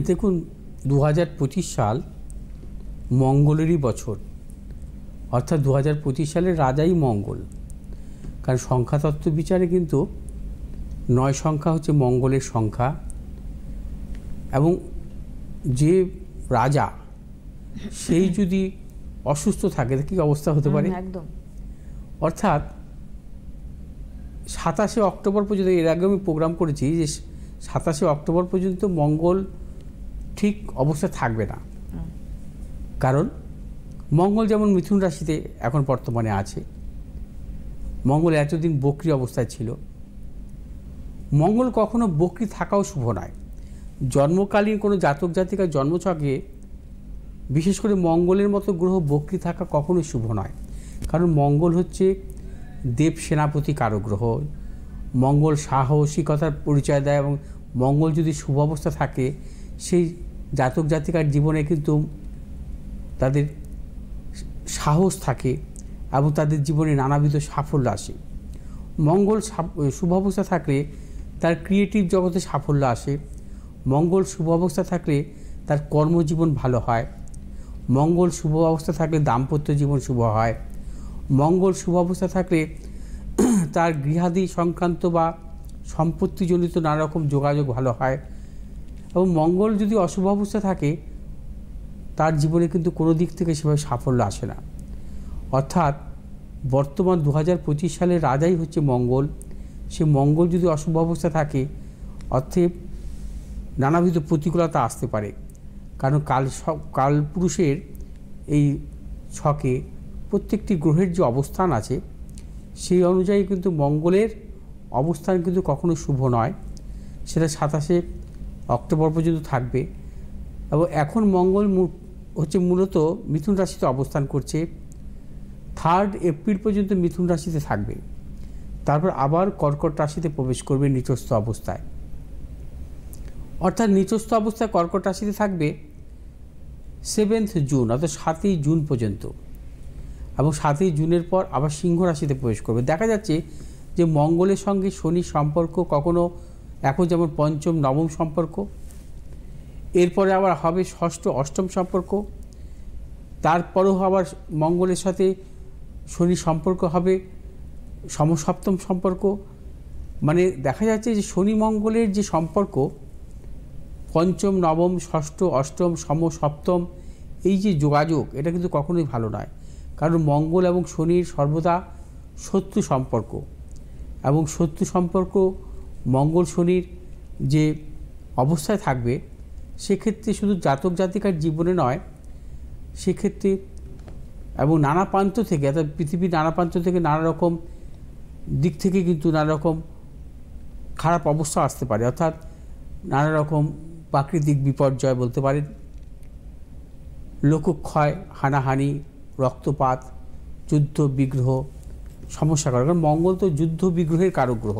দেখুন 2025 সাল মঙ্গলেরই বছর, অর্থাৎ 2025 সালের রাজাই মঙ্গল। কারণ সংখ্যাতত্ত্ব বিচারে কিন্তু 9 সংখ্যা হচ্ছে মঙ্গলের সংখ্যা, এবং যে রাজা সেই যদি অসুস্থ থাকে কি অবস্থা হতে পারে। একদম। অর্থাৎ 27শে অক্টোবর পর্যন্ত, এর আগে আমি প্রোগ্রাম করেছি যে 27শে অক্টোবর পর্যন্ত মঙ্গল ঠিক অবস্থা থাকবে না। কারণ মঙ্গল যেমন মিথুন রাশিতে এখন বর্তমানে আছে, মঙ্গল এতদিন বক্রী অবস্থায় ছিল। মঙ্গল কখনো বক্রী থাকাও শুভ নয়। জন্মকালীন কোনো জাতক জাতিকার জন্মছকে বিশেষ করে মঙ্গলের মতো গ্রহ বক্রী থাকা কখনোই শুভ নয়। কারণ মঙ্গল হচ্ছে দেব সেনাপতি কারক গ্রহ। মঙ্গল সাহসিকতার পরিচয় দেয়, এবং মঙ্গল যদি শুভ অবস্থা থাকে সেই জাতক জাতিকার জীবনে কিন্তু তাদের সাহস থাকে এবং তাদের জীবনে নানাবিধ সাফল্য আসে। মঙ্গল শুভ অবস্থা থাকলে তার ক্রিয়েটিভ জগতে সাফল্য আসে। মঙ্গল শুভ অবস্থা থাকলে তার কর্মজীবন ভালো হয়। মঙ্গল শুভ অবস্থা থাকলে দাম্পত্য জীবন শুভ হয়। মঙ্গল শুভ অবস্থা থাকলে তার গৃহাদি সংক্রান্ত বা সম্পত্তিজনিত নানা রকম যোগাযোগ ভালো হয়। এবং মঙ্গল যদি অশুভ অবস্থা থাকে তার জীবনে কিন্তু কোনো দিক থেকে সেভাবে সাফল্য আসে না। অর্থাৎ বর্তমান 2025 সালের রাজাই হচ্ছে মঙ্গল। সে মঙ্গল যদি অশুভ অবস্থা থাকে অর্থে নানাবিধ প্রতিকূলতা আসতে পারে। কারণ কালপুরুষের এই ছকে প্রত্যেকটি গ্রহের যে অবস্থান আছে সেই অনুযায়ী কিন্তু মঙ্গলের অবস্থান কিন্তু কখনো শুভ নয়। সেটা 27শে অক্টোবর পর্যন্ত থাকবে। এবং এখন মঙ্গল হচ্ছে মূলত মিথুন রাশিতে অবস্থান করছে। 3 এপ্রিল পর্যন্ত মিথুন রাশিতে থাকবে, তারপর আবার কর্কট রাশিতে প্রবেশ করবে নিচস্থ অবস্থায়। অর্থাৎ নিচস্থ অবস্থায় কর্কট রাশিতে থাকবে 7 জুন, অর্থাৎ 7ই জুন পর্যন্ত, এবং 7ই জুনের পর আবার সিংহ রাশিতে প্রবেশ করবে। দেখা যাচ্ছে যে মঙ্গলের সঙ্গে শনির সম্পর্ক কখনো এখন যেমন পঞ্চম নবম সম্পর্ক, এরপরে আবার হবে ষষ্ঠ অষ্টম সম্পর্ক, তারপরেও আবার মঙ্গলের সাথে শনির সম্পর্ক হবে সমসপ্তম সম্পর্ক। মানে দেখা যাচ্ছে যে শনি মঙ্গলের যে সম্পর্ক পঞ্চম নবম ষষ্ঠ অষ্টম সমসপ্তম, এই যে যোগাযোগ এটা কিন্তু কখনোই ভালো নয়। কারণ মঙ্গল এবং শনির সর্বদা শত্রু সম্পর্ক, এবং শত্রু সম্পর্ক মঙ্গল শনির যে অবস্থায় থাকবে সেক্ষেত্রে শুধু জাতক জাতিকার জীবনে নয়, সেক্ষেত্রে এবং নানা প্রান্ত থেকে, অর্থাৎ পৃথিবীর নানা প্রান্ত থেকে নানা রকম দিক থেকে কিন্তু নানা রকম খারাপ অবস্থা আসতে পারে। অর্থাৎ নানা রকম প্রাকৃতিক বিপর্যয় বলতে পারেন, লোকক্ষয়, হানাহানি, রক্তপাত, যুদ্ধ বিগ্রহ সমস্যা করে। কারণ মঙ্গল তো যুদ্ধ বিগ্রহের কারক গ্রহ।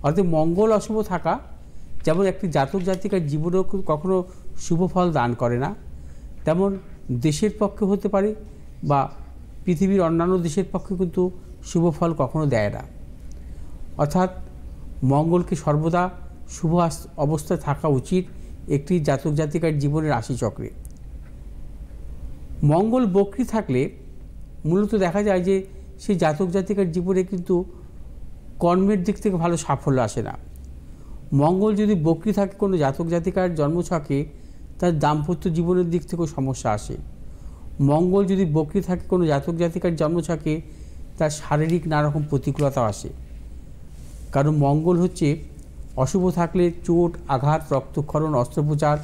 অর্থাৎ মঙ্গল অশুভ থাকা যেমন একটি জাতক জাতিকার জীবনেও কখনো শুভ ফল দান করে না, তেমন দেশের পক্ষে হতে পারে বা পৃথিবীর অন্যান্য দেশের পক্ষে কিন্তু শুভ ফল কখনো দেয় না। অর্থাৎ মঙ্গলকে সর্বদা শুভ অবস্থায় থাকা উচিত একটি জাতক জাতিকার জীবনের রাশিচক্রে। মঙ্গল বক্রী থাকলে মূলত দেখা যায় যে সেই জাতক জাতিকার জীবনে কিন্তু কর্মের দিক থেকে ভালো সাফল্য আসে না। মঙ্গল যদি বক্রী থাকে কোনো জাতক জাতিকার জন্মছকে তার দাম্পত্য জীবনের দিক থেকেও সমস্যা আসে। মঙ্গল যদি বক্রী থাকে কোনো জাতক জাতিকার জন্মছকে তার শারীরিক নানা রকম প্রতিকূলতাও আসে। কারণ মঙ্গল হচ্ছে অশুভ থাকলে চোট আঘাত রক্তক্ষরণ অস্ত্রোপচার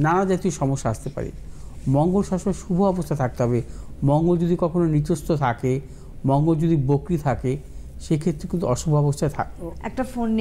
নানা জাতীয় সমস্যা আসতে পারে। মঙ্গল সবসময় শুভ অবস্থা থাকতে হবে। মঙ্গল যদি কখনো নিচস্থ থাকে, মঙ্গল যদি বক্রী থাকে, সেক্ষেত্রে কিন্তু অশুভ অবস্থায় থাকে। একটা ফোন নিয়ে